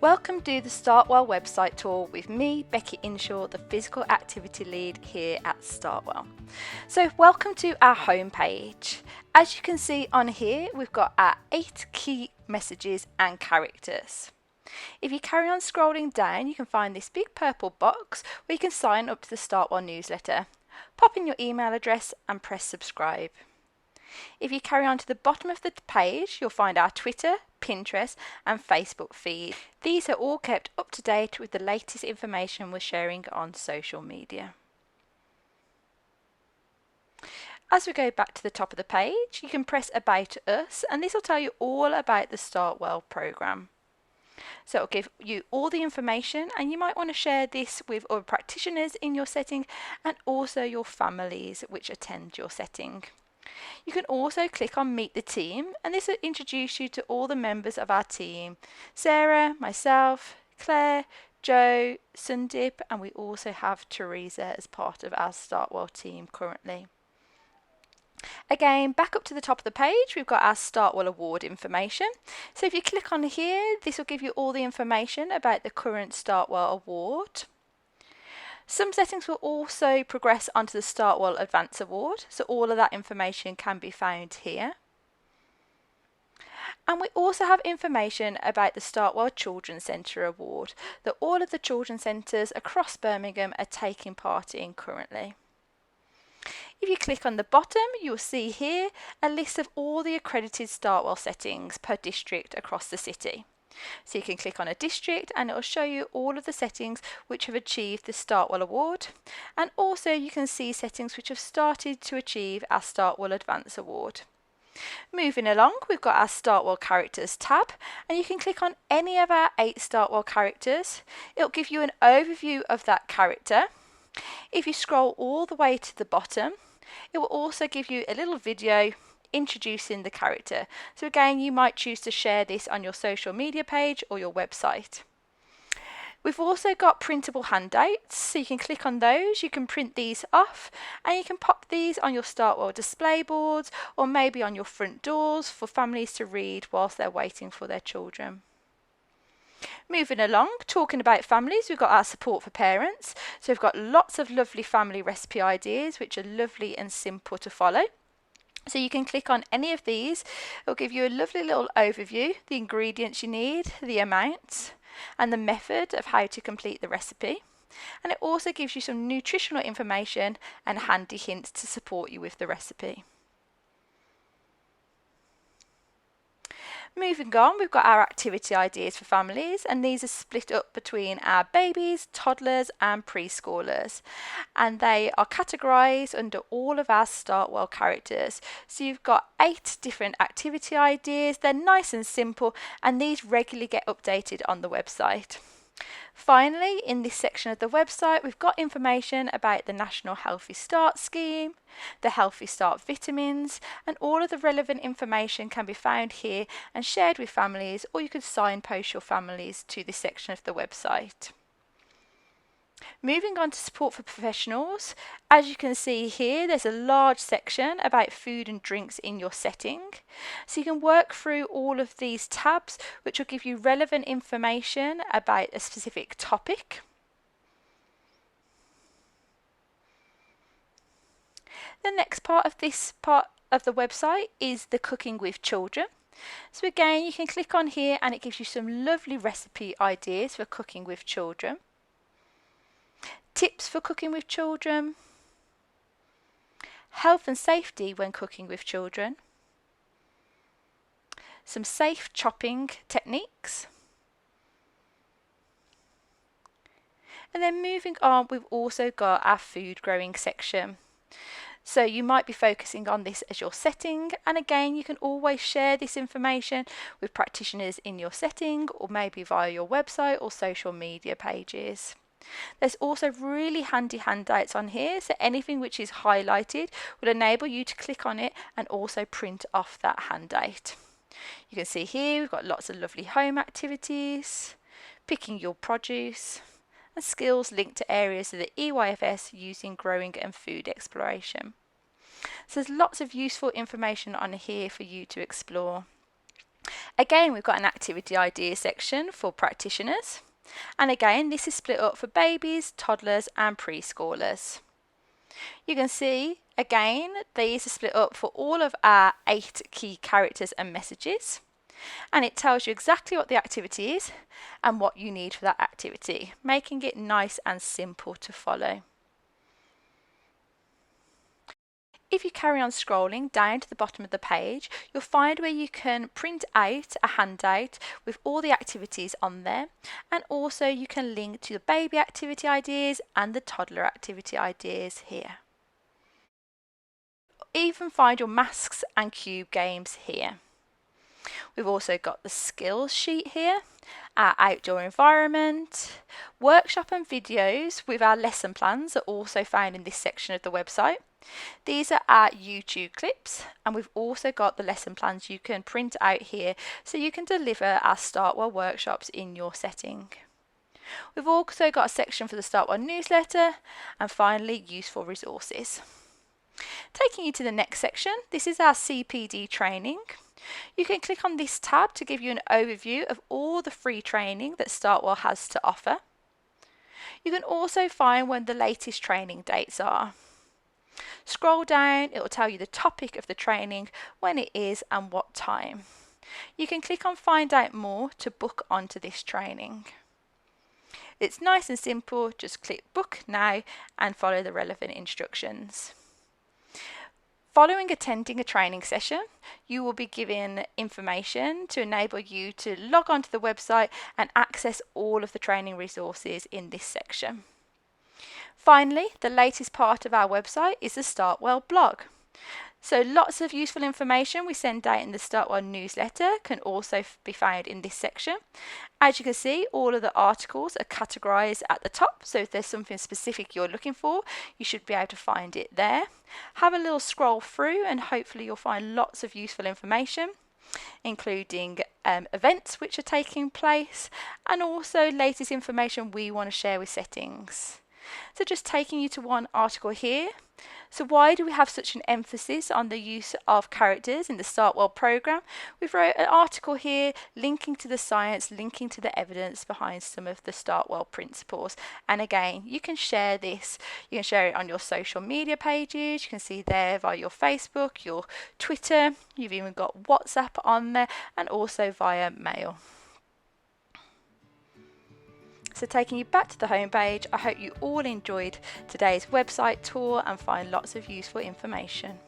Welcome to the Startwell website tour with me, Becky Inshaw, the Physical Activity Lead here at Startwell. So welcome to our homepage. As you can see on here, we've got our 8 key messages and characters. If you carry on scrolling down, you can find this big purple box where you can sign up to the Startwell newsletter. Pop in your email address and press subscribe. If you carry on to the bottom of the page, you'll find our Twitter, Pinterest and Facebook feed. These are all kept up to date with the latest information we're sharing on social media. As we go back to the top of the page, you can press About Us and this will tell you all about the Startwell programme. So it'll give you all the information, and you might want to share this with other practitioners in your setting and also your families which attend your setting. You can also click on Meet the Team and this will introduce you to all the members of our team. Sarah, myself, Claire, Joe, Sundip, and we also have Teresa as part of our Startwell team currently. Again, back up to the top of the page, we've got our Startwell Award information. So if you click on here, this will give you all the information about the current Startwell Award. Some settings will also progress onto the Startwell Advance Award, so all of that information can be found here. And we also have information about the Startwell Children's Centre Award that all of the children's centres across Birmingham are taking part in currently. If you click on the bottom, you'll see here a list of all the accredited Startwell settings per district across the city. So you can click on a district and it will show you all of the settings which have achieved the Startwell Award, and also you can see settings which have started to achieve our Startwell Advance Award. Moving along, we've got our Startwell Characters tab and you can click on any of our 8 Startwell characters. It'll give you an overview of that character. If you scroll all the way to the bottom, it will also give you a little video introducing the character. So again, you might choose to share this on your social media page or your website. We've also got printable handouts, so you can click on those, you can print these off and you can pop these on your Startwell display boards or maybe on your front doors for families to read whilst they're waiting for their children. Moving along, talking about families, we've got our support for parents. So we've got lots of lovely family recipe ideas which are lovely and simple to follow. So you can click on any of these. It'll give you a lovely little overview, the ingredients you need, the amounts, and the method of how to complete the recipe. And it also gives you some nutritional information and handy hints to support you with the recipe. Moving on, we've got our activity ideas for families, and these are split up between our babies, toddlers and preschoolers, and they are categorised under all of our Startwell characters. So you've got 8 different activity ideas. They're nice and simple and these regularly get updated on the website. Finally, in this section of the website, we've got information about the National Healthy Start Scheme, the Healthy Start vitamins, and all of the relevant information can be found here and shared with families, or you could signpost your families to this section of the website. Moving on to support for professionals, as you can see here, there's a large section about food and drinks in your setting. So you can work through all of these tabs, which will give you relevant information about a specific topic. The next part of this part of the website is the Cooking with Children. So again, you can click on here and it gives you some lovely recipe ideas for cooking with children. Tips for cooking with children, health and safety when cooking with children, some safe chopping techniques, and then moving on, we've also got our food growing section. So you might be focusing on this as your setting, and again you can always share this information with practitioners in your setting or maybe via your website or social media pages. There's also really handy handouts on here, so anything which is highlighted will enable you to click on it and also print off that handout. You can see here we've got lots of lovely home activities, picking your produce, and skills linked to areas of the EYFS using growing and food exploration. So there's lots of useful information on here for you to explore. Again, we've got an activity ideas section for practitioners. And again, this is split up for babies, toddlers and preschoolers. You can see, again, these are split up for all of our 8 key characters and messages. And it tells you exactly what the activity is and what you need for that activity, making it nice and simple to follow. If you carry on scrolling down to the bottom of the page, you'll find where you can print out a handout with all the activities on there, and also you can link to the baby activity ideas and the toddler activity ideas here. Even find your masks and cube games here. We've also got the skills sheet here, our outdoor environment, workshop and videos with our lesson plans are also found in this section of the website. These are our YouTube clips, and we've also got the lesson plans you can print out here so you can deliver our Startwell workshops in your setting. We've also got a section for the Startwell newsletter, and finally useful resources. Taking you to the next section, this is our CPD training. You can click on this tab to give you an overview of all the free training that Startwell has to offer. You can also find when the latest training dates are. Scroll down, it will tell you the topic of the training, when it is and what time. You can click on find out more to book onto this training. It's nice and simple, just click book now and follow the relevant instructions. Following attending a training session, you will be given information to enable you to log onto the website and access all of the training resources in this section. Finally, the latest part of our website is the Startwell blog. So lots of useful information we send out in the Startwell newsletter can also be found in this section. As you can see, all of the articles are categorised at the top, so if there's something specific you're looking for, you should be able to find it there. Have a little scroll through and hopefully you'll find lots of useful information, including events which are taking place and also latest information we want to share with settings. So just taking you to one article here. So why do we have such an emphasis on the use of characters in the Startwell program? We've wrote an article here linking to the science, linking to the evidence behind some of the Startwell principles. And again, you can share this. You can share it on your social media pages. You can see there via your Facebook, your Twitter. You've even got WhatsApp on there and also via mail. So taking you back to the homepage, I hope you all enjoyed today's website tour and find lots of useful information.